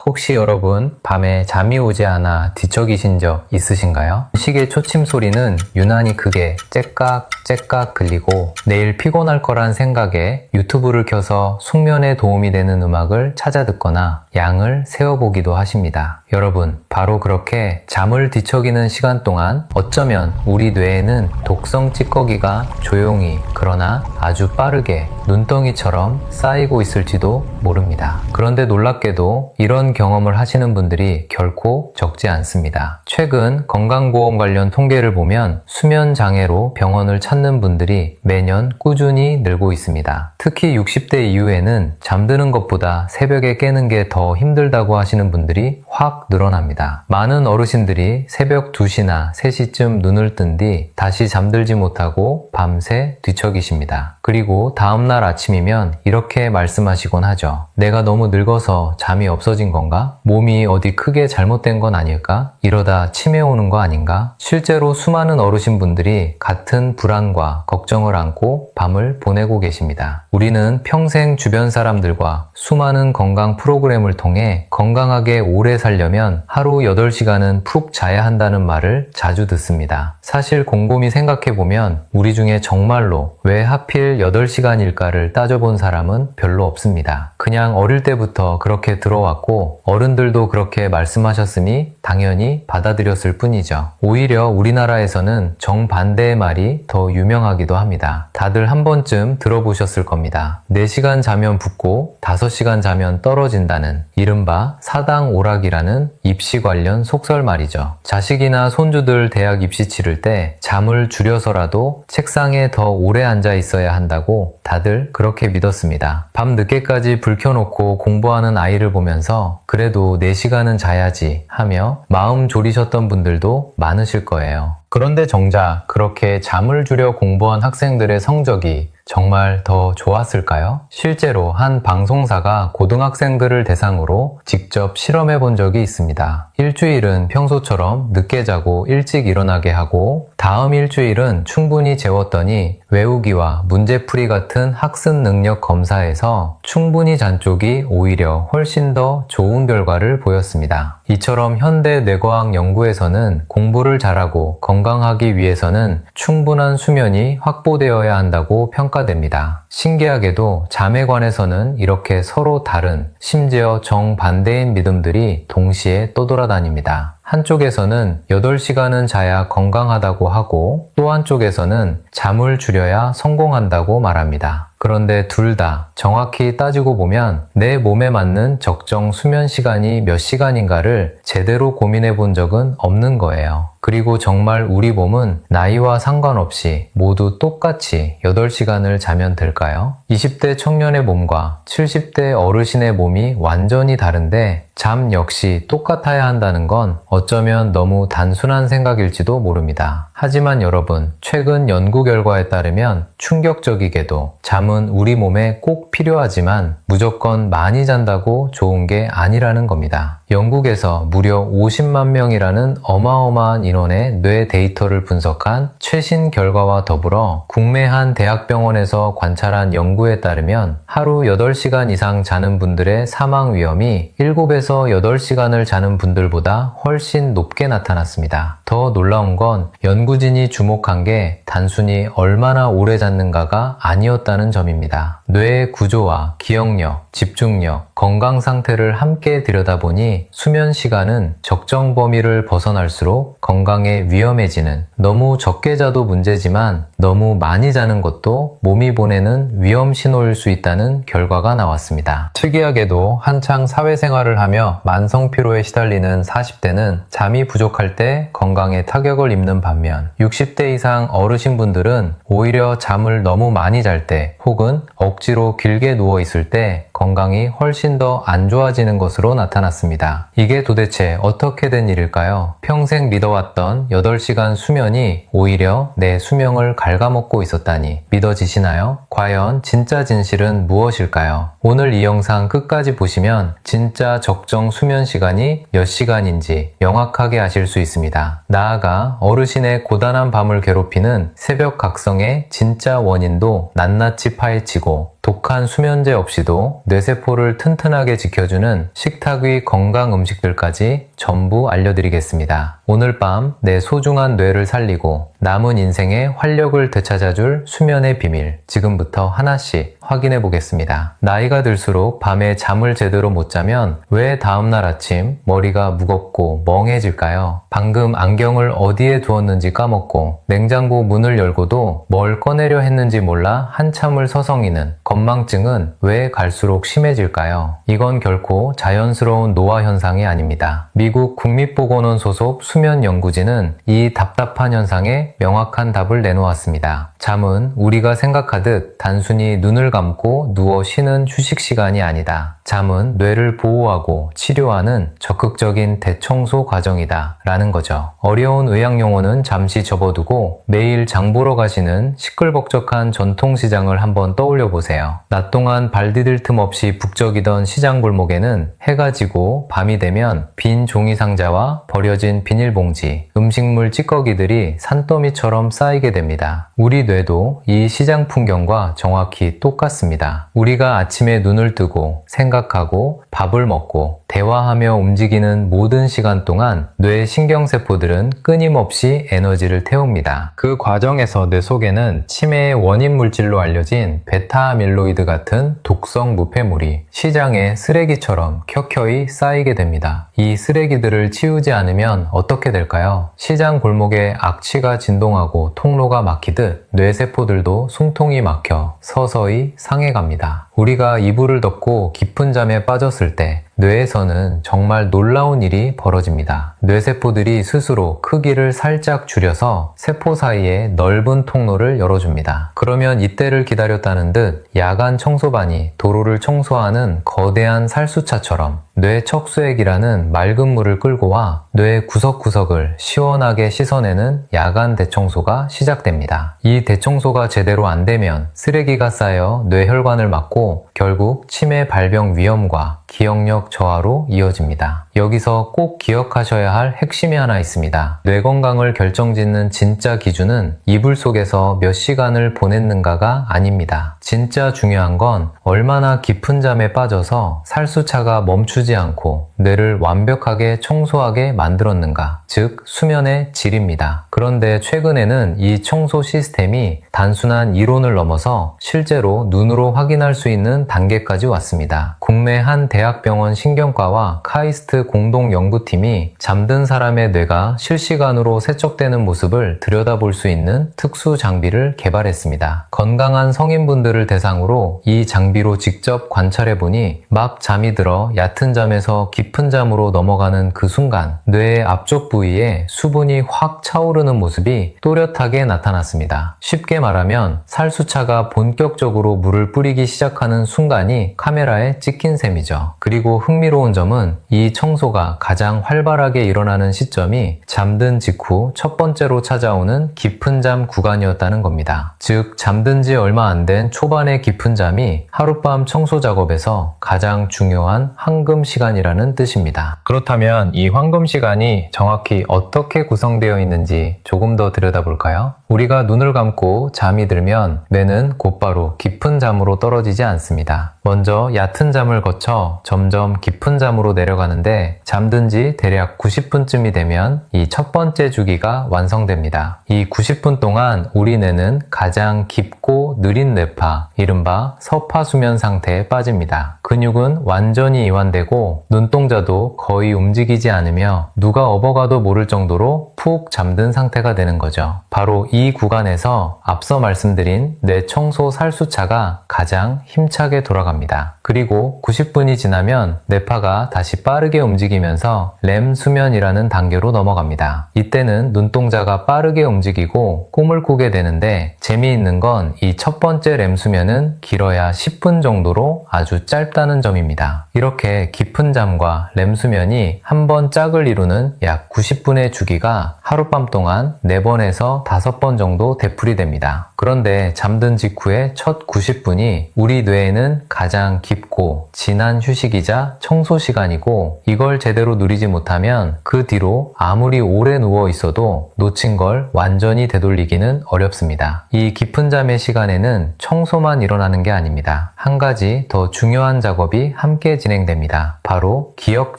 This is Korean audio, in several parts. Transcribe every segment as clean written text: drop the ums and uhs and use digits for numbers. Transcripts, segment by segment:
혹시 여러분 밤에 잠이 오지 않아 뒤척이신 적 있으신가요? 시계 초침 소리는 유난히 크게 째깍째깍 들리고 내일 피곤할 거란 생각에 유튜브를 켜서 숙면에 도움이 되는 음악을 찾아 듣거나 양을 세어보기도 하십니다. 여러분, 바로 그렇게 잠을 뒤척이는 시간 동안 어쩌면 우리 뇌에는 독성 찌꺼기가 조용히 그러나 아주 빠르게 눈덩이처럼 쌓이고 있을지도 모릅니다. 그런데 놀랍게도 이런 경험을 하시는 분들이 결코 적지 않습니다. 최근 건강보험 관련 통계를 보면 수면 장애로 병원을 찾는 분들이 매년 꾸준히 늘고 있습니다. 특히 60대 이후에는 잠드는 것보다 새벽에 깨는 게 더 힘들다고 하시는 분들이 확 늘어납니다. 많은 어르신들이 새벽 2시나 3시쯤 눈을 뜬 뒤 다시 잠들지 못하고 밤새 뒤척이십니다. 그리고 다음날 아침이면 이렇게 말씀하시곤 하죠. 내가 너무 늙어서 잠이 없어진 건가? 몸이 어디 크게 잘못된 건 아닐까? 이러다 치매 오는 거 아닌가? 실제로 수많은 어르신분들이 같은 불안과 걱정을 안고 밤을 보내고 계십니다. 우리는 평생 주변 사람들과 수많은 건강 프로그램을 통해 건강하게 오래 살려면 하루 8시간은 푹 자야 한다는 말을 자주 듣습니다. 사실 곰곰이 생각해보면 우리 중에 정말로 왜 하필 8시간일까를 따져본 사람은 별로 없습니다. 그냥 어릴 때부터 그렇게 들어왔고 어른들도 그렇게 말씀하셨으니 당연히 받아들였을 뿐이죠. 오히려 우리나라에서는 정반대의 말이 더 유명하기도 합니다. 다들 한 번쯤 들어보셨을 겁니다. 4시간 자면 붓고 5시간 자면 떨어진다는 이른바 사당오락이라는 입시 관련 속설 말이죠. 자식이나 손주들 대학 입시 치를 때 잠을 줄여서라도 책상에 더 오래 앉아 있어야 한다고 다들 그렇게 믿었습니다. 밤 늦게까지 불 켜놓고 공부하는 아이를 보면서 그래도 4시간은 자야지 하며 마음 졸이셨던 분들도 많으실 거예요. 그런데 정작 그렇게 잠을 줄여 공부한 학생들의 성적이 정말 더 좋았을까요? 실제로 한 방송사가 고등학생들을 대상으로 직접 실험해 본 적이 있습니다. 일주일은 평소처럼 늦게 자고 일찍 일어나게 하고 다음 일주일은 충분히 재웠더니 외우기와 문제풀이 같은 학습 능력 검사에서 충분히 잔 쪽이 오히려 훨씬 더 좋은 결과를 보였습니다. 이처럼 현대 뇌과학 연구에서는 공부를 잘하고 건강하기 위해서는 충분한 수면이 확보되어야 한다고 평가됩니다. 신기하게도 잠에 관해서는 이렇게 서로 다른, 심지어 정반대인 믿음들이 동시에 떠돌아다닙니다. 한쪽에서는 8시간은 자야 건강하다고 하고 또 한쪽에서는 잠을 줄여야 성공한다고 말합니다. 그런데 둘 다 정확히 따지고 보면 내 몸에 맞는 적정 수면 시간이 몇 시간인가를 제대로 고민해 본 적은 없는 거예요. 그리고 정말 우리 몸은 나이와 상관없이 모두 똑같이 8시간을 자면 될까요? 20대 청년의 몸과 70대 어르신의 몸이 완전히 다른데 잠 역시 똑같아야 한다는 건 어쩌면 너무 단순한 생각일지도 모릅니다. 하지만 여러분, 최근 연구 결과에 따르면 충격적이게도 잠은 우리 몸에 꼭 필요하지만 무조건 많이 잔다고 좋은 게 아니라는 겁니다. 영국에서 무려 50만 명이라는 어마어마한 인원의 뇌 데이터를 분석한 최신 결과와 더불어 국내 한 대학병원에서 관찰한 연구에 따르면 하루 8시간 이상 자는 분들의 사망 위험이 7에서 8시간을 자는 분들보다 훨씬 높게 나타났습니다. 더 놀라운 건 연구진이 주목한 게 단순히 얼마나 오래 잤는가가 아니었다는 점입니다. 뇌의 구조와 기억력, 집중력, 건강 상태를 함께 들여다보니 수면 시간은 적정 범위를 벗어날수록 건강에 위험해지는, 너무 적게 자도 문제지만 너무 많이 자는 것도 몸이 보내는 위험 신호일 수 있다는 결과가 나왔습니다. 특이하게도 한창 사회생활을 하며 만성 피로에 시달리는 40대는 잠이 부족할 때 건강에 타격을 입는 반면 60대 이상 어르신분들은 오히려 잠을 너무 많이 잘 때 혹은 억지로 길게 누워 있을 때 건강이 훨씬 더 안 좋아지는 것으로 나타났습니다. 이게 도대체 어떻게 된 일일까요? 평생 믿어왔던 8시간 수면이 오히려 내 수명을 갉아먹고 있었다니 믿어지시나요? 과연 진짜 진실은 무엇일까요? 오늘 이 영상 끝까지 보시면 진짜 적정 수면 시간이 몇 시간인지 명확하게 아실 수 있습니다. 나아가 어르신의 고단한 밤을 괴롭히는 새벽 각성의 진짜 원인도 낱낱이 파헤치고 독한 수면제 없이도 뇌세포를 튼튼하게 지켜주는 식탁 위 건강 음식들까지 전부 알려드리겠습니다. 오늘 밤 내 소중한 뇌를 살리고 남은 인생의 활력을 되찾아줄 수면의 비밀, 지금부터 하나씩 확인해 보겠습니다. 나이가 들수록 밤에 잠을 제대로 못 자면 왜 다음날 아침 머리가 무겁고 멍해질까요? 방금 안경을 어디에 두었는지 까먹고 냉장고 문을 열고도 뭘 꺼내려 했는지 몰라 한참을 서성이는 건망증은 왜 갈수록 심해질까요? 이건 결코 자연스러운 노화 현상이 아닙니다. 미국 국립보건원 소속 수면연구진은 이 답답한 현상에 명확한 답을 내놓았습니다. 잠은 우리가 생각하듯 단순히 눈을 감고 누워 쉬는 휴식 시간이 아니다. 잠은 뇌를 보호하고 치료하는 적극적인 대청소 과정이다 라는 거죠. 어려운 의학 용어는 잠시 접어두고 매일 장 보러 가시는 시끌벅적한 전통시장을 한번 떠올려 보세요. 낮 동안 발 디딜 틈 없이 북적이던 시장 골목에는 해가 지고 밤이 되면 빈 종이 상자와 버려진 비닐봉지, 음식물 찌꺼기들이 산더미처럼 쌓이게 됩니다. 우리 뇌도 이 시장 풍경과 정확히 똑같습니다. 우리가 아침에 눈을 뜨고 생각하고 밥을 먹고 대화하며 움직이는 모든 시간 동안 뇌 신경세포들은 끊임없이 에너지를 태웁니다. 그 과정에서 뇌 속에는 치매의 원인 물질로 알려진 베타아밀로이드 같은 독성 무폐물이 시장에 쓰레기처럼 켜켜이 쌓이게 됩니다. 이 쓰레기들을 치우지 않으면 어떻게 될까요? 시장 골목에 악취가 진동하고 통로가 막히듯 뇌세포들도 숨통이 막혀 서서히 상해갑니다. 우리가 이불을 덮고 깊은 잠에 빠졌을 때 뇌에서는 정말 놀라운 일이 벌어집니다. 뇌세포들이 스스로 크기를 살짝 줄여서 세포 사이에 넓은 통로를 열어줍니다. 그러면 이때를 기다렸다는 듯 야간 청소반이 도로를 청소하는 거대한 살수차처럼 뇌 척수액이라는 맑은 물을 끌고 와 뇌 구석구석을 시원하게 씻어내는 야간 대청소가 시작됩니다. 이 대청소가 제대로 안 되면 쓰레기가 쌓여 뇌혈관을 막고 결국 치매 발병 위험과 기억력 저하로 이어집니다. 여기서 꼭 기억하셔야 할 핵심이 하나 있습니다. 뇌 건강을 결정짓는 진짜 기준은 이불 속에서 몇 시간을 보냈는가가 아닙니다. 진짜 중요한 건 얼마나 깊은 잠에 빠져서 살수차가 멈추지 않고 뇌를 완벽하게 청소하게 만들었는가, 즉 수면의 질입니다. 그런데 최근에는 이 청소 시스템이 단순한 이론을 넘어서 실제로 눈으로 확인할 수 있는 단계까지 왔습니다. 국내 한 대학병원 신경과와 카이스트 공동연구팀이 잠든 사람의 뇌가 실시간으로 세척되는 모습을 들여다볼 수 있는 특수 장비를 개발했습니다. 건강한 성인분들을 대상으로 이 장비로 직접 관찰해보니 막 잠이 들어 얕은 잠에서 깊은 잠으로 넘어가는 그 순간 뇌의 앞쪽 부위에 수분이 확 차오르는 모습이 또렷하게 나타났습니다. 쉽게 말하면 살수차가 본격적으로 물을 뿌리기 시작하는 순간이 카메라에 찍힌 셈이죠. 그리고 흥미로운 점은 이 청소가 가장 활발하게 일어나는 시점이 잠든 직후 첫 번째로 찾아오는 깊은 잠 구간이었다는 겁니다. 즉 잠든 지 얼마 안 된 초반의 깊은 잠이 하룻밤 청소 작업에서 가장 중요한 황금 시간이라는 뜻입니다. 그렇다면 이 황금 시간이 정확히 어떻게 구성되어 있는지 조금 더 들여다볼까요? 우리가 눈을 감고 잠이 들면 뇌는 곧바로 깊은 잠으로 떨어지지 않습니다. 먼저 얕은 잠을 거쳐 점점 깊은 잠으로 내려가는데 잠든 지 대략 90분쯤이 되면 이 첫 번째 주기가 완성됩니다. 이 90분 동안 우리 뇌는 가장 깊고 느린 뇌파, 이른바 서파수면 상태에 빠집니다. 근육은 완전히 이완되고 눈동자도 거의 움직이지 않으며 누가 업어가도 모를 정도로 푹 잠든 상태가 되는 거죠. 바로 이 구간에서 앞서 말씀드린 뇌 청소 살수차가 가장 힘차게 돌아갑니다. 그리고 90분이 지나면 뇌파가 다시 빠르게 움직이면서 렘 수면이라는 단계로 넘어갑니다. 이때는 눈동자가 빠르게 움직이고 꿈을 꾸게 되는데 재미있는 건 이 첫 번째 렘 수면은 길어야 10분 정도로 아주 짧다는 점입니다. 이렇게 깊은 잠과 렘 수면이 한 번 짝을 이루는 약 90분의 주기가 하룻밤 동안 4번에서 5번 90번 정도 되풀이됩니다. 그런데 잠든 직후의 첫 90분이 우리 뇌에는 가장 깊고 진한 휴식이자 청소 시간이고, 이걸 제대로 누리지 못하면 그 뒤로 아무리 오래 누워 있어도 놓친 걸 완전히 되돌리기는 어렵습니다. 이 깊은 잠의 시간에는 청소만 일어나는 게 아닙니다. 한 가지 더 중요한 작업이 함께 진행됩니다. 바로 기억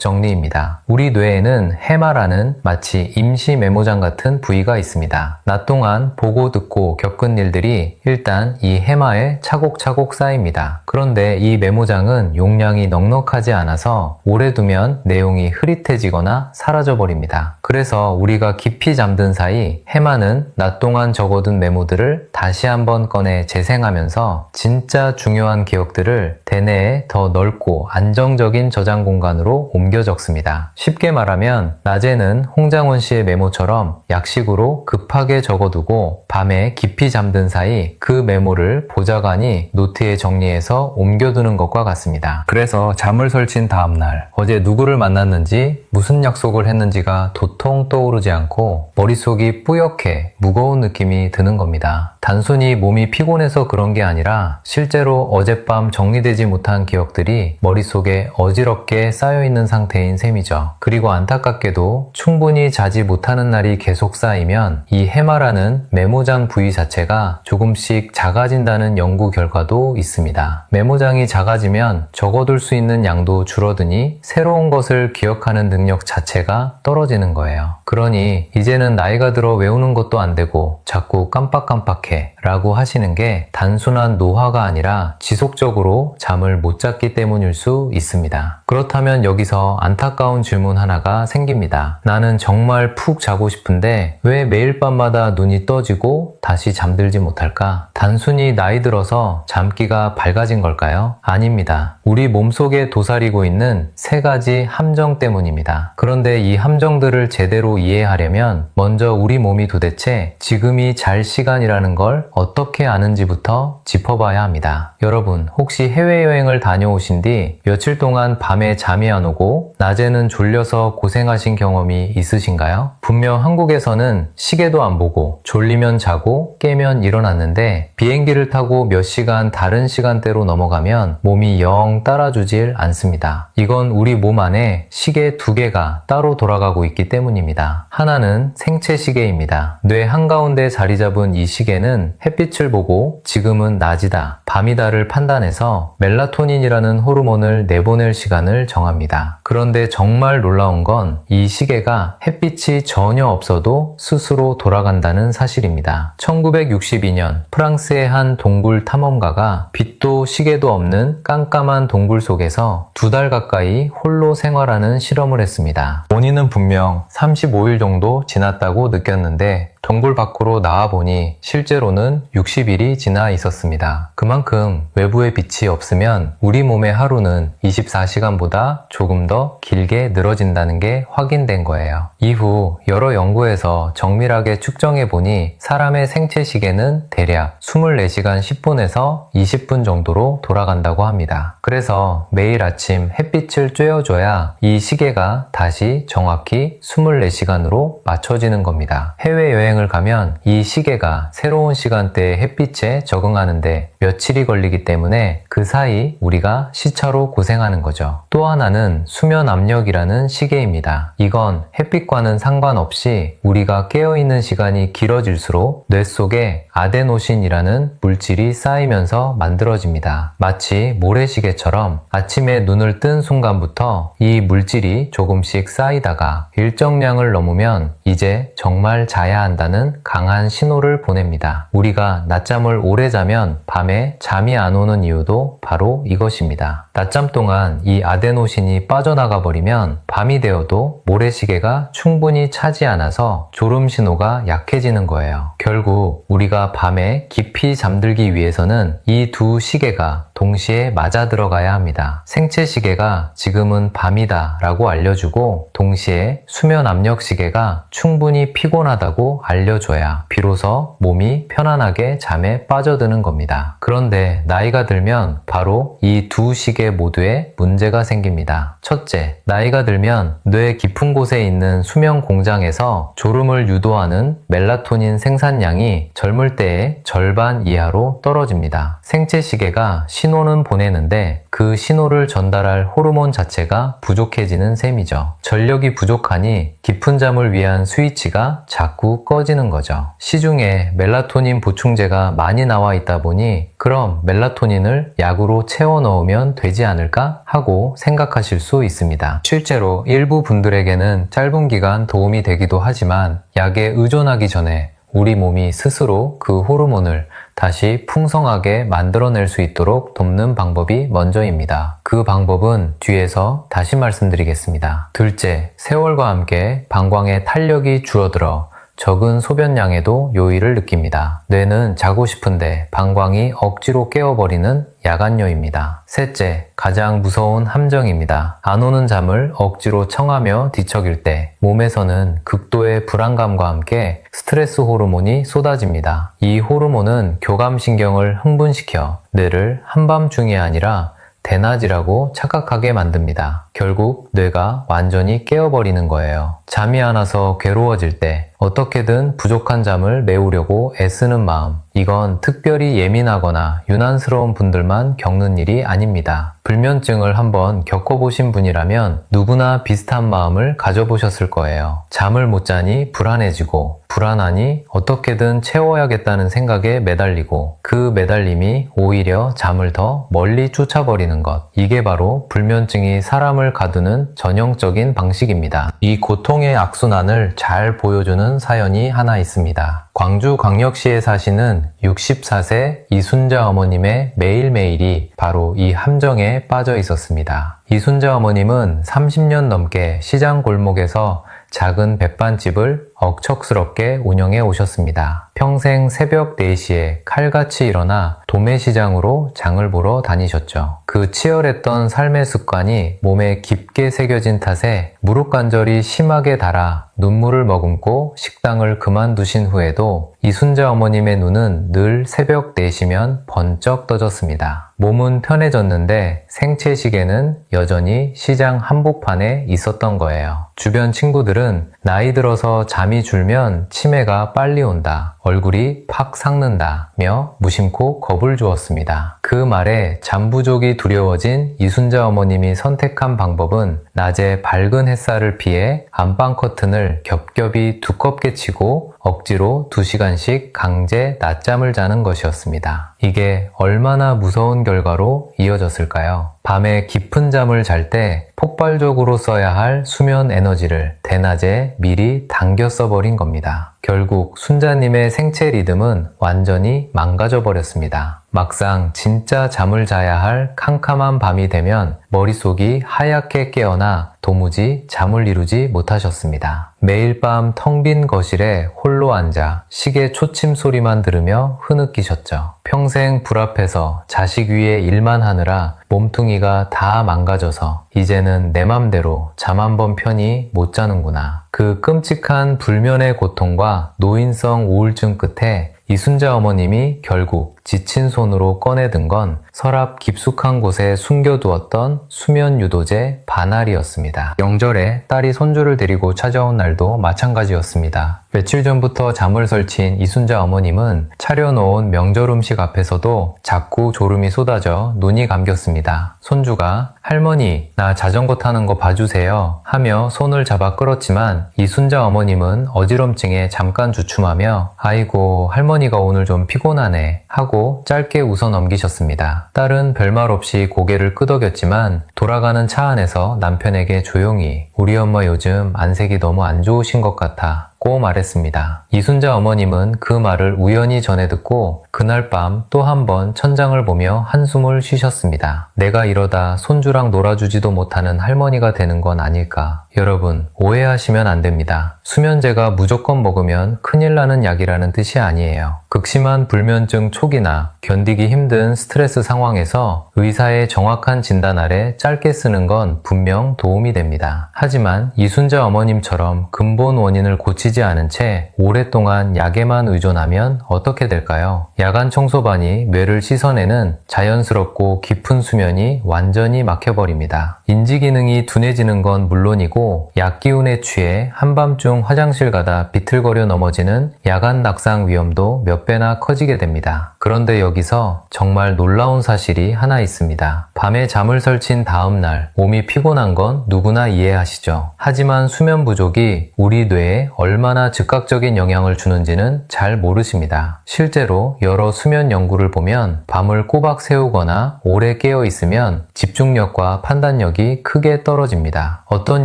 정리입니다. 우리 뇌에는 해마라는 마치 임시 메모장 같은 부위가 있습니다. 낮 동안 보고 듣고 겪은 일들이 일단 이 해마에 차곡차곡 쌓입니다. 그런데 이 메모장은 용량이 넉넉하지 않아서 오래 두면 내용이 흐릿해지거나 사라져버립니다. 그래서 우리가 깊이 잠든 사이 해마는 낮 동안 적어둔 메모들을 다시 한번 꺼내 재생하면서 진짜 중요한 기억들을 대뇌에 더 넓고 안정적인 저장 공간으로 옮겨 적습니다. 쉽게 말하면 낮에는 홍장원 씨의 메모처럼 약식으로 급하게 적어두고 밤에 깊이 잠든 사이 그 메모를 보좌관이 노트에 정리해서 옮겨두는 것과 같습니다. 그래서 잠을 설친 다음날 어제 누구를 만났는지 무슨 약속을 했는지가 도통 떠오르지 않고 머릿속이 뿌옇게 무거운 느낌이 드는 겁니다. 단순히 몸이 피곤해서 그런 게 아니라 실제로 어젯밤 정리되지 못한 기억들이 머릿속에 어지럽게 쌓여있는 상태인 셈이죠. 그리고 안타깝게도 충분히 자지 못하는 날이 계속 쌓이면 이 해마라는 메모장 부위 자체가 조금씩 작아진다는 연구 결과도 있습니다. 메모장이 작아지면 적어둘 수 있는 양도 줄어드니 새로운 것을 기억하는 능력 자체가 떨어지는 거예요. 그러니 이제는 나이가 들어 외우는 것도 안 되고 자꾸 깜빡깜빡해 라고 하시는 게 단순한 노화가 아니라 지속적으로 잠을 못 잤기 때문일 수 있습니다. 그렇다면 여기서 안타까운 질문 하나가 생깁니다. 나는 정말 푹 자고 싶은데 왜 매일 밤마다 눈이 떠지고 다시 잠들지 못할까? 단순히 나이 들어서 잠기가 밝아진 걸까요? 아닙니다. 우리 몸속에 도사리고 있는 세 가지 함정 때문입니다. 그런데 이 함정들을 제대로 이해하려면 먼저 우리 몸이 도대체 지금이 잘 시간이라는 걸 어떻게 아는지부터 짚어봐야 합니다. 여러분, 혹시 해외여행을 다녀오신 뒤 며칠 동안 밤에 잠이 안 오고 낮에는 졸려서 고생하신 경험이 있으신가요? 분명 한국에서는 시계도 안 보고 졸리면 자고 깨면 일어났는데 비행기를 타고 몇 시간 다른 시간대로 넘어가면 몸이 영 따라주질 않습니다. 이건 우리 몸 안에 시계 두 개가 따로 돌아가고 있기 때문입니다. 하나는 생체 시계입니다. 뇌 한가운데 자리 잡은 이 시계는 햇빛을 보고 지금은 낮이다, 밤이다를 판단해서 멜라토닌이라는 호르몬을 내보낼 시간을 정합니다. 그런데 정말 놀라운 건 이 시계가 햇빛이 전혀 없어도 스스로 돌아간다는 사실입니다. 1962년 프랑스의 한 동굴 탐험가가 빛도 시계도 없는 깜깜한 동굴 속에서 2달 가까이 홀로 생활하는 실험을 했습니다. 본인은 분명 35일 정도 지났다고 느꼈는데 동굴 밖으로 나와보니 실제로는 60일이 지나 있었습니다. 그만큼 외부의 빛이 없으면 우리 몸의 하루는 24시간보다 조금 더 길게 늘어진다는 게 확인된 거예요. 이후 여러 연구에서 정밀하게 측정해보니 사람의 생체 시계는 대략 24시간 10분에서 20분 정도로 돌아간다고 합니다. 그래서 매일 아침 햇빛을 쬐어줘야 이 시계가 다시 정확히 24시간으로 맞춰지는 겁니다. 해외여행을 가면 이 시계가 새로운 시간대의 햇빛에 적응하는데 며칠이 걸리기 때문에 그 사이 우리가 시차로 고생하는 거죠. 또 하나는 수면 압력이라는 시계입니다. 이건 햇빛과는 상관없이 우리가 깨어있는 시간이 길어질수록 뇌 속에 아데노신이라는 물질이 쌓이면서 만들어집니다. 마치 모래시계처럼 아침에 눈을 뜬 순간부터 이 물질이 조금씩 쌓이다가 일정량을 넘으면 이제 정말 자야 한다는 강한 신호를 보냅니다. 우리가 낮잠을 오래 자면 밤에 잠이 안 오는 이유도 바로 이것입니다. 낮잠 동안 이 아데노신이 빠져나가 버리면 밤이 되어도 모래시계가 충분히 차지 않아서 졸음 신호가 약해지는 거예요. 결국 우리가 밤에 깊이 잠들기 위해서는 이 두 시계가 동시에 맞아 들어가야 합니다. 생체 시계가 지금은 밤이다 라고 알려주고 동시에 수면 압력 시계가 충분히 피곤하다고 알려줘야 비로소 몸이 편안하게 잠에 빠져드는 겁니다. 그런데 나이가 들면 바로 이 두 시계 가족관계 모두에 문제가 생깁니다. 첫째, 나이가 들면 뇌 깊은 곳에 있는 수면 공장에서 졸음을 유도하는 멜라토닌 생산량이 젊을 때의 절반 이하로 떨어집니다. 생체 시계가 신호는 보내는데 그 신호를 전달할 호르몬 자체가 부족해지는 셈이죠. 전력이 부족하니 깊은 잠을 위한 스위치가 자꾸 꺼지는 거죠. 시중에 멜라토닌 보충제가 많이 나와 있다 보니 그럼 멜라토닌을 약으로 채워 넣으면 되지 않을까 하고 생각하실 수 있습니다. 실제로 일부 분들에게는 짧은 기간 도움이 되기도 하지만 약에 의존하기 전에 우리 몸이 스스로 그 호르몬을 다시 풍성하게 만들어낼 수 있도록 돕는 방법이 먼저입니다. 그 방법은 뒤에서 다시 말씀드리겠습니다. 둘째, 세월과 함께 방광의 탄력이 줄어들어 적은 소변량에도 요일을 느낍니다. 뇌는 자고 싶은데 방광이 억지로 깨워버리는 야간녀입니다. 셋째, 가장 무서운 함정입니다. 안 오는 잠을 억지로 청하며 뒤척일 때 몸에서는 극도의 불안감과 함께 스트레스 호르몬이 쏟아집니다. 이 호르몬은 교감신경을 흥분시켜 뇌를 한밤중이 아니라 대낮이라고 착각하게 만듭니다. 결국 뇌가 완전히 깨어버리는 거예요. 잠이 안 와서 괴로워질 때 어떻게든 부족한 잠을 메우려고 애쓰는 마음, 이건 특별히 예민하거나 유난스러운 분들만 겪는 일이 아닙니다. 불면증을 한번 겪어보신 분이라면 누구나 비슷한 마음을 가져보셨을 거예요. 잠을 못 자니 불안해지고, 불안하니 어떻게든 채워야겠다는 생각에 매달리고, 그 매달림이 오히려 잠을 더 멀리 쫓아버리는 것. 이게 바로 불면증이 사람을 가두는 전형적인 방식입니다. 이 고통의 악순환을 잘 보여주는 사연이 하나 있습니다. 광주광역시에 사시는 64세 이순자 어머님의 매일매일이 바로 이 함정에 빠져 있었습니다. 이순자 어머님은 30년 넘게 시장 골목에서 작은 백반집을 억척스럽게 운영해 오셨습니다. 평생 새벽 4시에 칼같이 일어나 도매시장으로 장을 보러 다니셨죠. 그 치열했던 삶의 습관이 몸에 깊게 새겨진 탓에 무릎 관절이 심하게 닳아 눈물을 머금고 식당을 그만두신 후에도 이순자 어머님의 눈은 늘 새벽 4시면 번쩍 떠졌습니다. 몸은 편해졌는데 생체시계는 여전히 시장 한복판에 있었던 거예요. 주변 친구들은 나이 들어서 잠이 줄면 치매가 빨리 온다, 얼굴이 팍 삭는다며 무심코 겁을 주었습니다. 그 말에 잠 부족이 두려워진 이순자 어머님이 선택한 방법은 낮에 밝은 햇살을 피해 안방 커튼을 겹겹이 두껍게 치고 억지로 2시간씩 강제 낮잠을 자는 것이었습니다. 이게 얼마나 무서운 결과로 이어졌을까요? 밤에 깊은 잠을 잘 때 폭발적으로 써야 할 수면 에너지를 대낮에 미리 당겨 써버린 겁니다. 결국 순자님의 생체 리듬은 완전히 망가져 버렸습니다. 막상 진짜 잠을 자야 할 캄캄한 밤이 되면 머릿속이 하얗게 깨어나 도무지 잠을 이루지 못하셨습니다. 매일 밤 텅 빈 거실에 홀로 앉아 시계 초침 소리만 들으며 흐느끼셨죠. 평생 불 앞에서 자식 위에 일만 하느라 몸뚱이가 다 망가져서 이제는 내 맘대로 잠 한 번 편히 못 자는구나. 그 끔찍한 불면의 고통과 노인성 우울증 끝에 이순자 어머님이 결국 지친 손으로 꺼내든 건 서랍 깊숙한 곳에 숨겨두었던 수면 유도제 반알이었습니다. 명절에 딸이 손주를 데리고 찾아온 날도 마찬가지였습니다. 며칠 전부터 잠을 설친 이순자 어머님은 차려놓은 명절 음식 앞에서도 자꾸 졸음이 쏟아져 눈이 감겼습니다. 손주가 할머니, 나 자전거 타는 거 봐주세요 하며 손을 잡아 끌었지만 이순자 어머님은 어지럼증에 잠깐 주춤하며 아이고 할머니가 오늘 좀 피곤하네 하고 짧게 웃어 넘기셨습니다. 딸은 별말 없이 고개를 끄덕였지만 돌아가는 차 안에서 남편에게 조용히 우리 엄마 요즘 안색이 너무 안 좋으신 것 같아 고 말했습니다. 이순자 어머님은 그 말을 우연히 전해 듣고 그날 밤 또 한 번 천장을 보며 한숨을 쉬셨습니다. 내가 이러다 손주랑 놀아주지도 못하는 할머니가 되는 건 아닐까. 여러분, 오해하시면 안 됩니다. 수면제가 무조건 먹으면 큰일 나는 약이라는 뜻이 아니에요. 극심한 불면증 초기나 견디기 힘든 스트레스 상황에서 의사의 정확한 진단 아래 짧게 쓰는 건 분명 도움이 됩니다. 하지만 이순자 어머님처럼 근본 원인을 고치지 놓치지 않은 채 오랫동안 약에만 의존하면 어떻게 될까요? 야간 청소반이 뇌를 씻어내는 자연스럽고 깊은 수면이 완전히 막혀버립니다. 인지 기능이 둔해지는 건 물론이고 약 기운에 취해 한밤중 화장실 가다 비틀거려 넘어지는 야간 낙상 위험도 몇 배나 커지게 됩니다. 그런데 여기서 정말 놀라운 사실이 하나 있습니다. 밤에 잠을 설친 다음 날 몸이 피곤한 건 누구나 이해하시죠. 하지만 수면 부족이 우리 뇌에 얼마나 즉각적인 영향을 주는지는 잘 모르십니다. 실제로 여러 수면 연구를 보면 밤을 꼬박 새우거나 오래 깨어 있으면 집중력과 판단력이 크게 떨어집니다. 어떤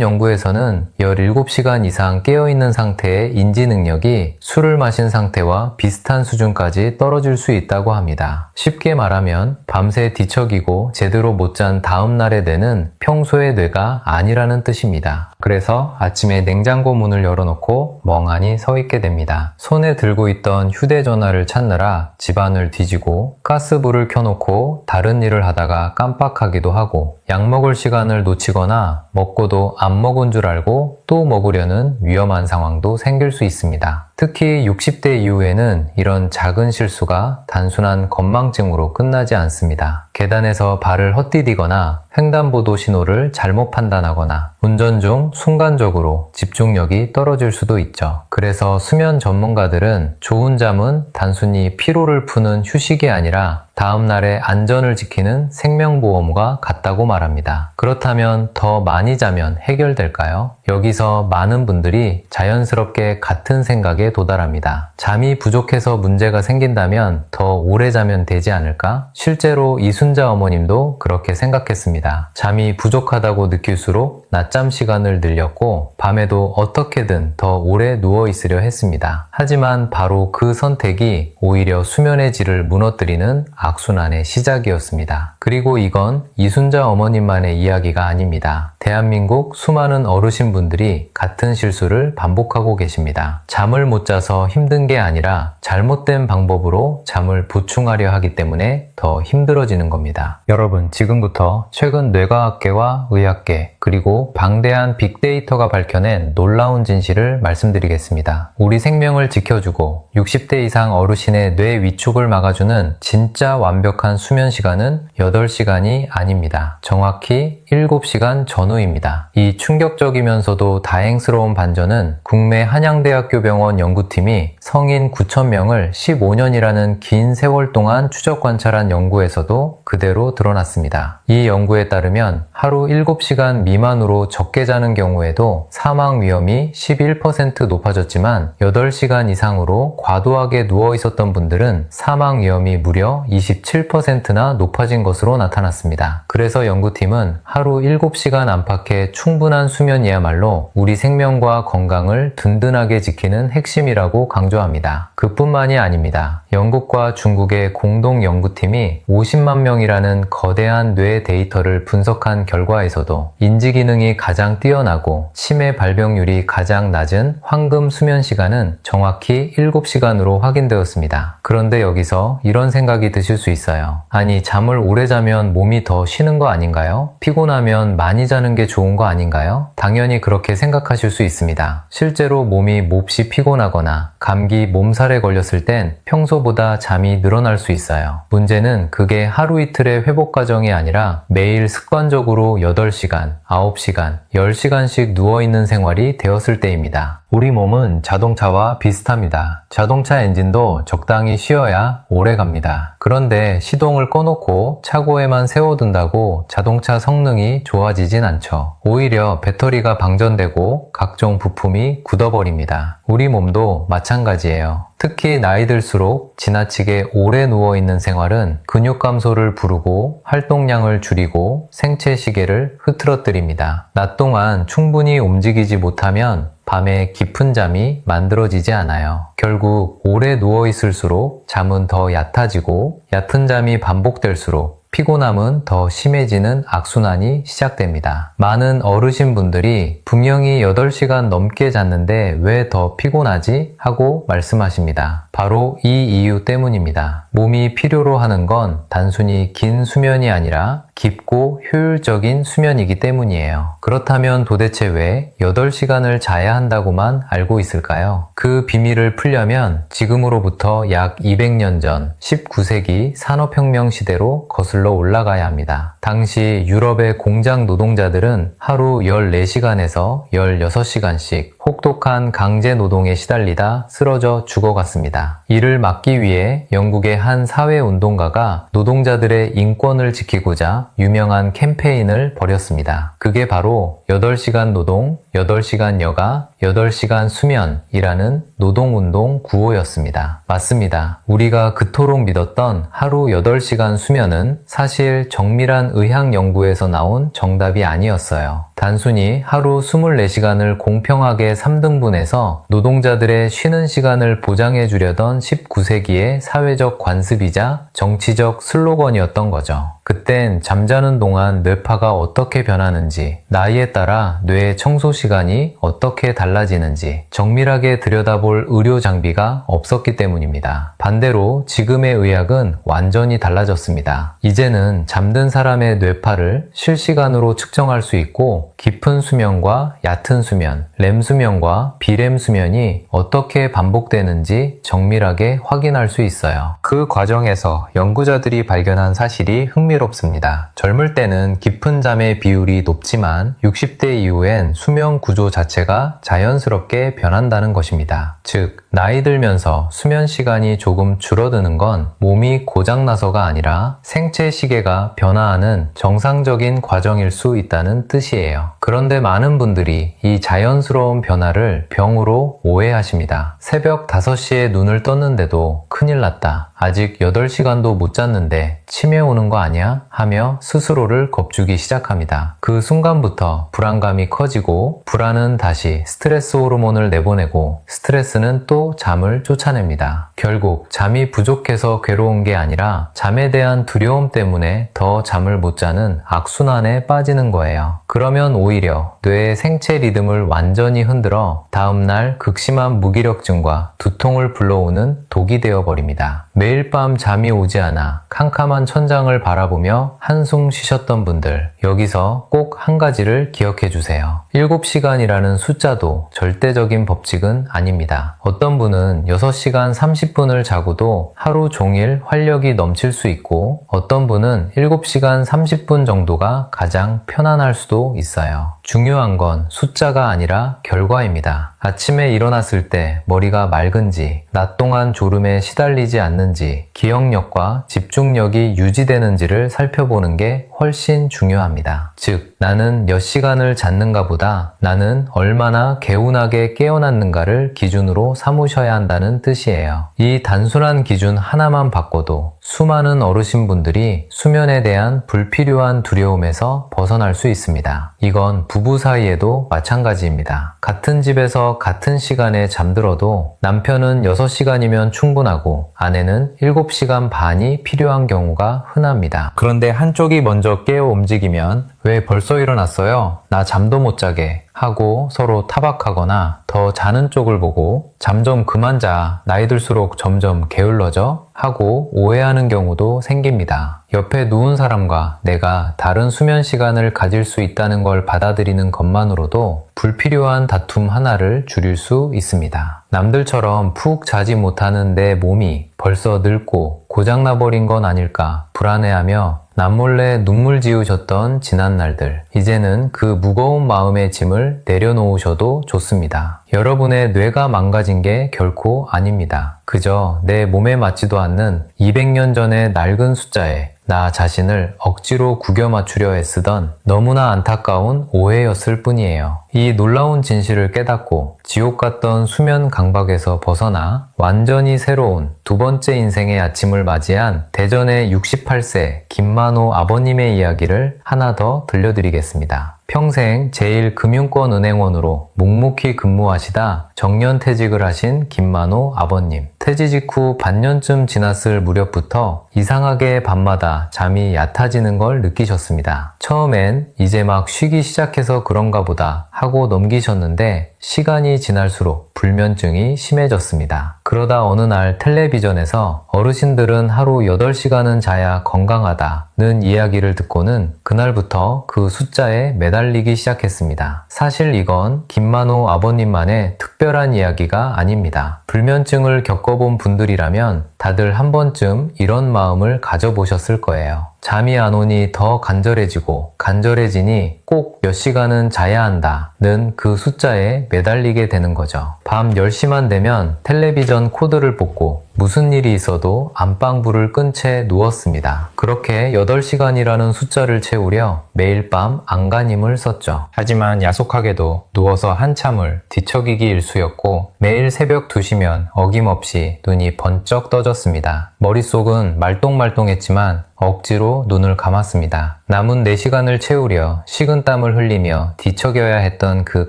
연구에서는 17시간 이상 깨어 있는 상태의 인지 능력이 술을 마신 상태와 비슷한 수준까지 떨어질 수 있다고 합니다. 쉽게 말하면 밤새 뒤척이고 제대로 못 잔 다음 날의 뇌는 평소의 뇌가 아니라는 뜻입니다. 그래서 아침에 냉장고 문을 열어놓고 멍하니 서 있게 됩니다. 손에 들고 있던 휴대전화를 찾느라 집안을 뒤지고 가스불을 켜놓고 다른 일을 하다가 깜빡하기도 하고 약 먹을 시간을 놓치거나 먹고도 안 먹은 줄 알고 또 먹으려는 위험한 상황도 생길 수 있습니다. 특히 60대 이후에는 이런 작은 실수가 단순한 건망증으로 끝나지 않습니다. 계단에서 발을 헛디디거나 횡단보도 신호를 잘못 판단하거나 운전 중 순간적으로 집중력이 떨어질 수도 있죠. 그래서 수면 전문가들은 좋은 잠은 단순히 피로를 푸는 휴식이 아니라 다음날의 안전을 지키는 생명보험과 같다고 말합니다. 그렇다면 더 많이 자면 해결될까요? 여기서 많은 분들이 자연스럽게 같은 생각에 도달합니다. 잠이 부족해서 문제가 생긴다면 더 오래 자면 되지 않을까? 실제로 이순자 어머님도 그렇게 생각했습니다. 잠이 부족하다고 느낄수록 낮잠 시간을 늘렸고 밤에도 어떻게든 더 오래 누워 있으려 했습니다. 하지만 바로 그 선택이 오히려 수면의 질을 무너뜨리는 악순환의 시작이었습니다. 그리고 이건 이순자 어머님만의 이야기가 아닙니다. 대한민국 수많은 어르신분들이 같은 실수를 반복하고 계십니다. 잠을 못 자서 힘든 게 아니라 잘못된 방법으로 잠을 보충하려 하기 때문에 더 힘들어지는 겁니다. 여러분, 지금부터 최근 뇌과학계와 의학계 그리고 방대한 빅데이터가 밝혀낸 놀라운 진실을 말씀드리겠습니다. 우리 생명을 지켜주고 60대 이상 어르신의 뇌 위축을 막아주는 진짜 완벽한 수면 시간은 8시간이 아닙니다. 정확히 7시간 전후입니다. 이 충격적이면서도 다행스러운 반전은 국내 한양대학교 병원 연구팀이 성인 9,000명을 15년이라는 긴 세월 동안 추적 관찰한 연구에서도 그대로 드러났습니다. 이 연구에 따르면 하루 7시간 미만으로 적게 자는 경우에도 사망 위험이 11% 높아졌지만 8시간 이상으로 과도하게 누워 있었던 분들은 사망 위험이 무려 27%나 높아진 것으로 나타났습니다. 그래서 연구팀은 하루 7시간 안팎의 충분한 수면이야말로 우리 생명과 건강을 든든하게 지키는 핵심이라고 강조합니다. 그뿐만이 아닙니다. 영국과 중국의 공동 연구팀이 50만 명이라는 거대한 뇌 데이터를 분석한 결과에서도 인지 기능이 가장 뛰어나고 치매 발병률이 가장 낮은 황금 수면 시간은 정확히 7시간으로 확인되었습니다. 그런데 여기서 이런 생각이 드실 수 있어요. 아니, 잠을 오래 자면 몸이 더 쉬는 거 아닌가요? 피곤하면 많이 자는 게 좋은 거 아닌가요? 당연히 그렇게 생각하실 수 있습니다. 실제로 몸이 몹시 피곤하거나 감기, 몸살에 걸렸을 땐 평소보다 잠이 늘어날 수 있어요. 문제는 그게 하루 이틀의 회복 과정이 아니라 매일 습관적으로 8시간, 9시간, 10시간씩 누워있는 생활이 되었을 때입니다. 우리 몸은 자동차와 비슷합니다. 자동차 엔진도 적당히 쉬어야 오래 갑니다. 그런데 시동을 꺼놓고 차고에만 세워둔다고 자동차 성능이 좋아지진 않죠. 오히려 배터리가 방전되고 각종 부품이 굳어버립니다. 우리 몸도 마찬가지예요. 특히 나이 들수록 지나치게 오래 누워있는 생활은 근육 감소를 부르고 활동량을 줄이고 생체 시계를 흐트러뜨립니다. 낮 동안 충분히 움직이지 못하면 밤에 깊은 잠이 만들어지지 않아요. 결국 오래 누워있을수록 잠은 더 얕아지고 얕은 잠이 반복될수록 피곤함은 더 심해지는 악순환이 시작됩니다. 많은 어르신분들이 분명히 8시간 넘게 잤는데 왜 더 피곤하지? 하고 말씀하십니다. 바로 이 이유 때문입니다. 몸이 필요로 하는 건 단순히 긴 수면이 아니라 깊고 효율적인 수면이기 때문이에요. 그렇다면 도대체 왜 8시간을 자야 한다고만 알고 있을까요? 그 비밀을 풀려면 지금으로부터 약 200년 전 19세기 산업혁명 시대로 거슬러 올라가야 합니다. 당시 유럽의 공장 노동자들은 하루 14시간에서 16시간씩 혹독한 강제 노동에 시달리다 쓰러져 죽어갔습니다. 이를 막기 위해 영국의 한 사회운동가가 노동자들의 인권을 지키고자 유명한 캠페인을 벌였습니다. 그게 바로 8시간 노동, 8시간 여가, 8시간 수면이라는 노동운동 구호였습니다. 맞습니다. 우리가 그토록 믿었던 하루 8시간 수면은 사실 정밀한 의학 연구에서 나온 정답이 아니었어요. 단순히 하루 24시간을 공평하게 3등분해서 노동자들의 쉬는 시간을 보장해 주려던 19세기의 사회적 관습이자 정치적 슬로건이었던 거죠. 그땐 잠자는 동안 뇌파가 어떻게 변하는지, 나이에 따라 뇌의 청소 시간이 어떻게 달라지는지 정밀하게 들여다볼 의료 장비가 없었기 때문입니다. 반대로 지금의 의학은 완전히 달라졌습니다. 이제는 잠든 사람의 뇌파를 실시간으로 측정할 수 있고 깊은 수면과 얕은 수면, 렘 수면과 비렘 수면이 어떻게 반복되는지 정밀하게 확인할 수 있어요. 그 과정에서 연구자들이 발견한 사실이 흥미롭습니다. 젊을 때는 깊은 잠의 비율이 높지만 60대 이후엔 수면 구조 자체가 자연스럽게 변한다는 것입니다. 즉, 나이 들면서 수면 시간이 조금 줄어드는 건 몸이 고장나서가 아니라 생체 시계가 변화하는 정상적인 과정일 수 있다는 뜻이에요. 그런데 많은 분들이 이 자연스러운 변화를 병으로 오해하십니다. 새벽 5시에 눈을 떴는데도 큰일 났다. 아직 8시간도 못 잤는데 치매 오는 거 아니야? 하며 스스로를 겁주기 시작합니다. 그 순간부터 불안감이 커지고 불안은 다시 스트레스 호르몬을 내보내고 스트레스는 또 잠을 쫓아냅니다. 결국 잠이 부족해서 괴로운 게 아니라 잠에 대한 두려움 때문에 더 잠을 못 자는 악순환에 빠지는 거예요. 그러면 오히려 뇌의 생체 리듬을 완전히 흔들어 다음날 극심한 무기력증과 두통을 불러오는 독이 되어버립니다. 매일 밤 잠이 오지 않아 캄캄한 천장을 바라보며 한숨 쉬셨던 분들, 여기서 꼭 한 가지를 기억해 주세요. 7시간이라는 숫자도 절대적인 법칙은 아닙니다. 어떤 분은 6시간 30분을 자고도 하루 종일 활력이 넘칠 수 있고 어떤 분은 7시간 30분 정도가 가장 편안할 수도 있어요. 중요한 건 숫자가 아니라 결과입니다. 아침에 일어났을 때 머리가 맑은지, 낮 동안 졸음에 시달리지 않는지, 기억력과 집중력이 유지되는지를 살펴보는 게 훨씬 중요합니다. 즉, 나는 몇 시간을 잤는가 보다 나는 얼마나 개운하게 깨어났는가를 기준으로 삼으셔야 한다는 뜻이에요. 이 단순한 기준 하나만 바꿔도 수많은 어르신분들이 수면에 대한 불필요한 두려움에서 벗어날 수 있습니다. 이건 부부 사이에도 마찬가지입니다. 같은 집에서 같은 시간에 잠들어도 남편은 6시간이면 충분하고 아내는 7시간 반이 필요한 경우가 흔합니다. 그런데 한쪽이 먼저 깨어 움직이면 왜 벌써 일어났어요? 나 잠도 못 자게 하고 서로 타박하거나 더 자는 쪽을 보고 잠 좀 그만 자, 나이 들수록 점점 게을러져 하고 오해하는 경우도 생깁니다. 옆에 누운 사람과 내가 다른 수면 시간을 가질 수 있다는 걸 받아들이는 것만으로도 불필요한 다툼 하나를 줄일 수 있습니다. 남들처럼 푹 자지 못하는 내 몸이 벌써 늙고 고장나버린 건 아닐까 불안해하며 남몰래 눈물 지으셨던 지난 날들, 이제는 그 무거운 마음의 짐을 내려놓으셔도 좋습니다. 여러분의 뇌가 망가진 게 결코 아닙니다. 그저 내 몸에 맞지도 않는 200년 전의 낡은 숫자에 나 자신을 억지로 구겨 맞추려 애쓰던 너무나 안타까운 오해였을 뿐이에요. 이 놀라운 진실을 깨닫고 지옥 같던 수면 강박에서 벗어나 완전히 새로운 두 번째 인생의 아침을 맞이한 대전의 68세 김만호 아버님의 이야기를 하나 더 들려드리겠습니다. 평생 제1금융권은행원으로 묵묵히 근무하시다 정년퇴직을 하신 김만호 아버님. 퇴직 후 반년쯤 지났을 무렵부터 이상하게 밤마다 잠이 얕아지는 걸 느끼셨습니다. 처음엔 이제 막 쉬기 시작해서 그런가 보다 하고 넘기셨는데 시간이 지날수록 불면증이 심해졌습니다. 그러다 어느 날 텔레비전에서 어르신들은 하루 8시간은 자야 건강하다는 이야기를 듣고는 그날부터 그 숫자에 매달리기 시작했습니다. 사실 이건 김만호 아버님만의 특별한 이야기가 아닙니다. 불면증을 겪어본 분들이라면 다들 한 번쯤 이런 마음을 가져보셨을 거예요. 잠이 안 오니 더 간절해지고 간절해지니 꼭 몇 시간은 자야 한다는 그 숫자에 매달리게 되는 거죠. 밤 10시만 되면 텔레비전 코드를 뽑고 무슨 일이 있어도 안방불을 끈 채 누웠습니다. 그렇게 8시간이라는 숫자를 채우려 매일 밤 안간힘을 썼죠. 하지만 야속하게도 누워서 한참을 뒤척이기 일쑤였고 매일 새벽 2시면 어김없이 눈이 번쩍 떠졌습니다. 머릿속은 말똥말똥했지만 억지로 눈을 감았습니다. 남은 4시간을 채우려 식은땀을 흘리며 뒤척여야 했던 그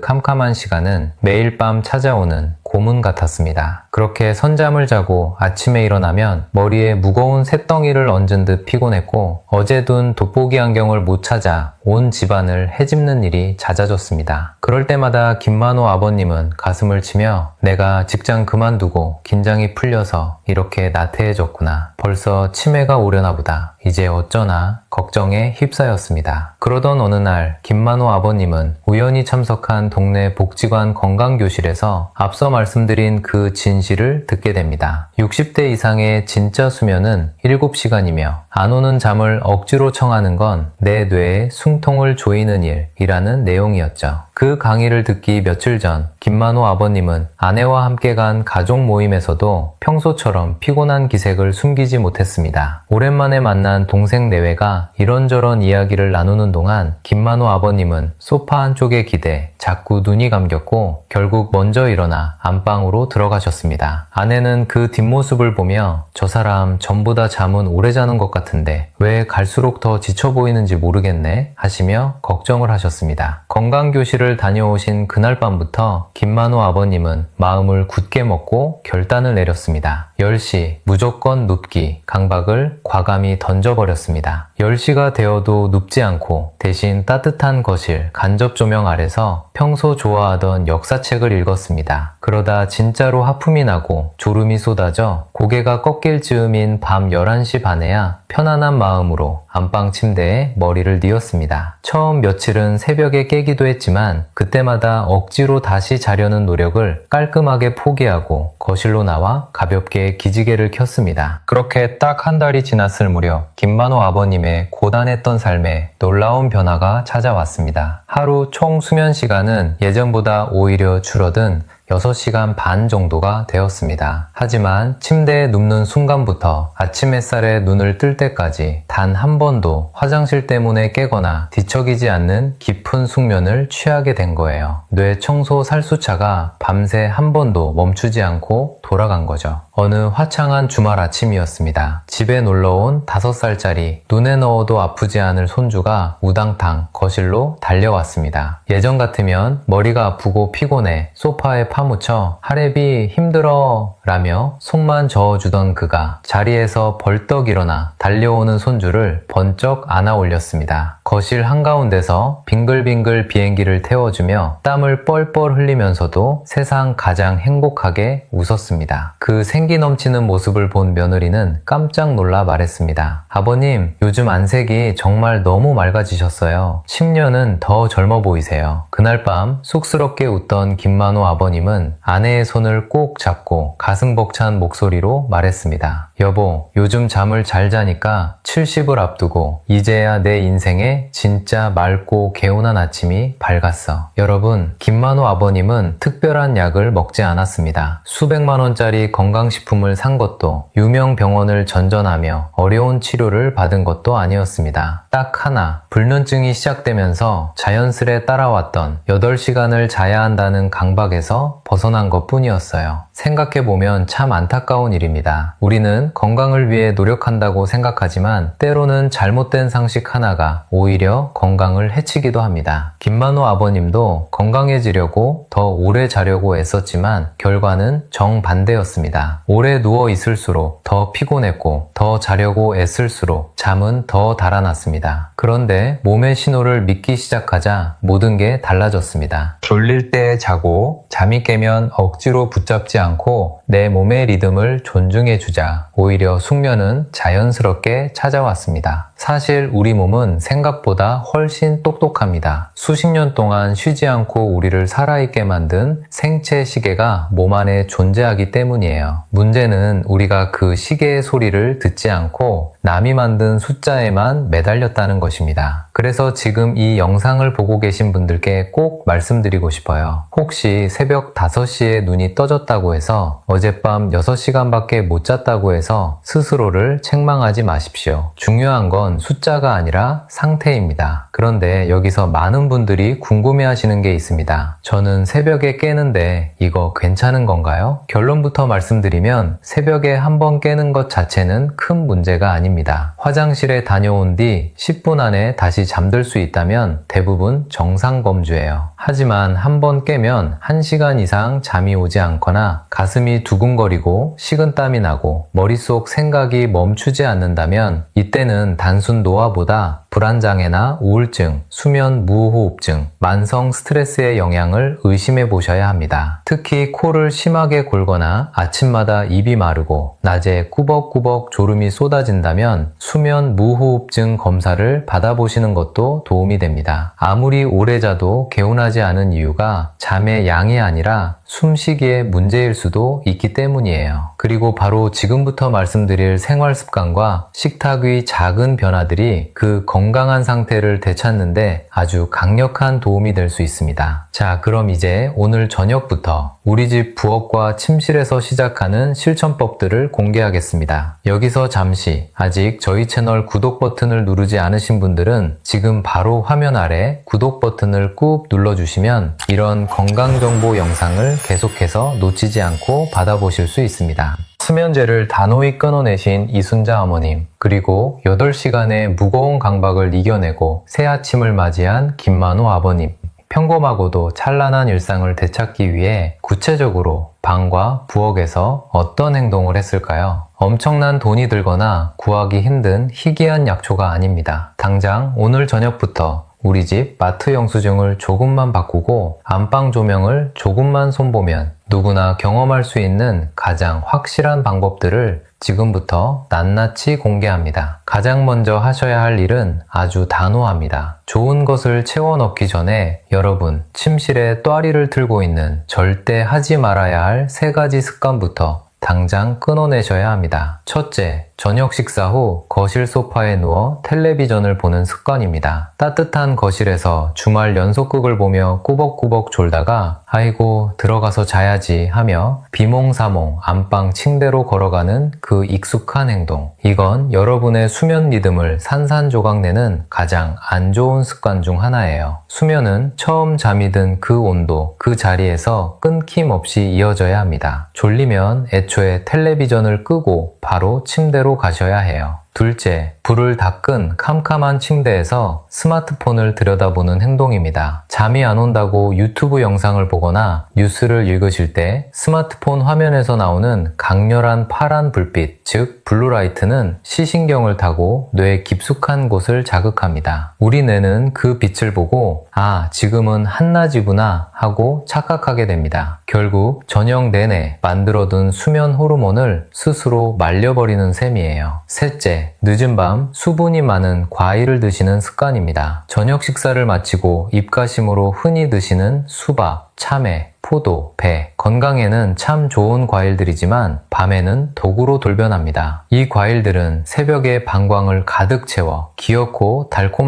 캄캄한 시간은 매일 밤 찾아오는 고문 같았습니다. 그렇게 선잠을 자고 아침에 일어나면 머리에 무거운 쇳덩이를 얹은 듯 피곤했고 어제 둔 돋보기 안경을 못 찾아 온 집안을 헤집는 일이 잦아졌습니다. 그럴 때마다 김만호 아버님은 가슴을 치며 내가 직장 그만두고 긴장이 풀려서 이렇게 나태해졌구나. 벌써 치매가 오려나 보다. 이제 어쩌나 걱정에 휩싸였습니다. 그러던 어느 날 김만호 아버님은 우연히 참석한 동네 복지관 건강교실에서 앞서 말씀드린 그 진실을 듣게 됩니다. 60대 이상의 진짜 수면은 7시간이며 안 오는 잠을 억지로 청하는 건 내 뇌에 숨통을 조이는 일이라는 내용이었죠. 그 강의를 듣기 며칠 전 김만호 아버님은 아내와 함께 간 가족 모임에서도 평소처럼 피곤한 기색을 숨기지 못했습니다. 오랜만에 만난 동생 내외가 이런저런 이야기를 나누는 동안 김만호 아버님은 소파 한쪽에 기대 자꾸 눈이 감겼고 결국 먼저 일어나 안방으로 들어가셨습니다. 아내는 그 뒷모습을 보며 저 사람 전보다 잠은 오래 자는 것 같은데 왜 갈수록 더 지쳐 보이는지 모르겠네 하시며 걱정을 하셨습니다. 건강교실을 다녀오신 그날 밤부터 김만호 아버님은 마음을 굳게 먹고 결단을 내렸습니다. 10시 무조건 눕기 강박을 과감히 던져버렸습니다. 10시가 되어도 눕지 않고 대신 따뜻한 거실 간접 조명 아래서 평소 좋아하던 역사책을 읽었습니다. 그러다 진짜로 하품이 나고 졸음이 쏟아져 고개가 꺾일 즈음인 밤 11시 반에야 편안한 마음으로 안방 침대에 머리를 뉘었습니다. 처음 며칠은 새벽에 깨기도 했지만 그때마다 억지로 다시 자려는 노력을 깔끔하게 포기하고 거실로 나와 가볍게 기지개를 켰습니다. 그렇게 딱 한 달이 지났을 무렵 김만호 아버님의 고단했던 삶에 놀라운 변화가 찾아왔습니다. 하루 총 수면 시간은 예전보다 오히려 줄어든 6시간 반 정도가 되었습니다. 하지만 침대에 눕는 순간부터 아침 햇살에 눈을 뜰 때까지 단 한 번도 화장실 때문에 깨거나 뒤척이지 않는 깊은 숙면을 취하게 된 거예요. 뇌 청소 살수차가 밤새 한 번도 멈추지 않고 돌아간 거죠. 어느 화창한 주말 아침이었습니다. 집에 놀러온 5살짜리 눈에 넣어도 아프지 않을 손주가 우당탕 거실로 달려왔습니다. 예전 같으면 머리가 아프고 피곤해 소파에 파묻혀 하랩이 힘들어 라며 속만 저어주던 그가 자리에서 벌떡 일어나 달려오는 손주를 번쩍 안아 올렸습니다. 거실 한가운데서 빙글빙글 비행기를 태워주며 땀을 뻘뻘 흘리면서도 세상 가장 행복하게 웃었습니다. 그 생기 넘치는 모습을 본 며느리는 깜짝 놀라 말했습니다. 아버님, 요즘 안색이 정말 너무 맑아지셨어요. 10년은 더 젊어 보이세요. 그날 밤 쑥스럽게 웃던 김만호 아버님은 아내의 손을 꼭 잡고 가슴 벅찬 목소리로 말했습니다. 여보, 요즘 잠을 잘 자니까 70을 앞두고 이제야 내 인생에 진짜 맑고 개운한 아침이 밝았어. 여러분, 김만호 아버님은 특별한 약을 먹지 않았습니다. 수백만 원짜리 건강식품을 산 것도 유명 병원을 전전하며 어려운 치료를 받은 것도 아니었습니다. 딱 하나, 불면증이 시작되면서 자연스레 따라왔던 8시간을 자야 한다는 강박에서 벗어난 것 뿐이었어요. 생각해보면 참 안타까운 일입니다. 우리는 건강을 위해 노력한다고 생각하지만 때로는 잘못된 상식 하나가 오히려 건강을 해치기도 합니다. 김만호 아버님도 건강해지려고 더 오래 자려고 애썼지만 결과는 정반대였습니다. 오래 누워 있을수록 더 피곤했고 더 자려고 애쓸수록 잠은 더 달아났습니다. 그런데 몸의 신호를 믿기 시작하자 모든 게 달라졌습니다. 졸릴 때 자고 잠이 깨면 억지로 붙잡지 않고 내 몸의 리듬을 존중해주자. 오히려 숙면은 자연스럽게 찾아왔습니다. 사실 우리 몸은 생각보다 훨씬 똑똑합니다. 수십 년 동안 쉬지 않고 우리를 살아있게 만든 생체 시계가 몸 안에 존재하기 때문이에요. 문제는 우리가 그 시계의 소리를 듣지 않고 남이 만든 숫자에만 매달렸다는 것입니다. 그래서 지금 이 영상을 보고 계신 분들께 꼭 말씀드리고 싶어요. 혹시 새벽 5시에 눈이 떠졌다고 해서 어젯밤 6시간밖에 못 잤다고 해서 스스로를 책망하지 마십시오. 중요한 건 숫자가 아니라 상태입니다. 그런데 여기서 많은 분들이 궁금해하시는 게 있습니다. 저는 새벽에 깨는데 이거 괜찮은 건가요? 결론부터 말씀드리면 새벽에 한 번 깨는 것 자체는 큰 문제가 아닙니다. 화장실에 다녀온 뒤 10분 안에 다시 잠들 수 있다면 대부분 정상범주예요. 하지만 한 번 깨면 1시간 이상 잠이 오지 않거나 가슴이 두근거리고 식은땀이 나고 머릿속 생각이 멈추지 않는다면 이때는 단순 노화보다 불안장애나 우울증, 수면 무호흡증, 만성 스트레스의 영향을 의심해 보셔야 합니다. 특히 코를 심하게 골거나 아침마다 입이 마르고 낮에 꾸벅꾸벅 졸음이 쏟아진다면 수면 무호흡증 검사를 받아보시는 것도 도움이 됩니다. 아무리 오래 자도 개운하지 않은 이유가 잠의 양이 아니라 숨쉬기의 문제일 수도 있기 때문이에요. 그리고 바로 지금부터 말씀드릴 생활 습관과 식탁 위 작은 변화들이 그 건강한 상태를 되찾는데 아주 강력한 도움이 될 수 있습니다. 자, 그럼 이제 오늘 저녁부터 우리 집 부엌과 침실에서 시작하는 실천법들을 공개하겠습니다. 여기서 잠시 아직 저희 채널 구독 버튼을 누르지 않으신 분들은 지금 바로 화면 아래 구독 버튼을 꾹 눌러주시면 이런 건강정보 영상을 계속해서 놓치지 않고 받아보실 수 있습니다. 수면제를 단호히 끊어내신 이순자 어머님, 그리고 8시간의 무거운 강박을 이겨내고 새 아침을 맞이한 김만호 아버님, 평범하고도 찬란한 일상을 되찾기 위해 구체적으로 방과 부엌에서 어떤 행동을 했을까요? 엄청난 돈이 들거나 구하기 힘든 희귀한 약초가 아닙니다. 당장 오늘 저녁부터 우리 집 마트 영수증을 조금만 바꾸고 안방 조명을 조금만 손보면 누구나 경험할 수 있는 가장 확실한 방법들을 지금부터 낱낱이 공개합니다. 가장 먼저 하셔야 할 일은 아주 단호합니다. 좋은 것을 채워 넣기 전에 여러분 침실에 또아리를 틀고 있는 절대 하지 말아야 할 3가지 습관부터 당장 끊어내셔야 합니다. 첫째, 저녁 식사 후 거실 소파에 누워 텔레비전을 보는 습관입니다. 따뜻한 거실에서 주말 연속극을 보며 꾸벅꾸벅 졸다가 아이고 들어가서 자야지 하며 비몽사몽 안방 침대로 걸어가는 그 익숙한 행동. 이건 여러분의 수면 리듬을 산산조각내는 가장 안 좋은 습관 중 하나예요. 수면은 처음 잠이 든 그 온도, 그 자리에서 끊김없이 이어져야 합니다. 졸리면 애초에 텔레비전을 끄고 바로 침대로 가셔야 해요. 둘째, 불을 다 끈 캄캄한 침대에서 스마트폰을 들여다보는 행동입니다. 잠이 안 온다고 유튜브 영상을 보거나 뉴스를 읽으실 때 스마트폰 화면에서 나오는 강렬한 파란 불빛, 즉 블루라이트는 시신경을 타고 뇌 깊숙한 곳을 자극합니다. 우리 뇌는 그 빛을 보고 아, 지금은 한낮이구나 하고 착각하게 됩니다. 결국 저녁 내내 만들어둔 수면 호르몬을 스스로 말려버리는 셈이에요. 셋째, 늦은 밤 수분이 많은 과일을 드시는 습관입니다. 저녁 식사를 마치고 입가심으로 흔히 드시는 수박, 참외, 포도, 배. 건강에는 참 좋은 과일들이지만 밤에는 독으로 돌변합니다. 이 과일들은 새벽에 방광을 가득 채워 귀엽고 달콤한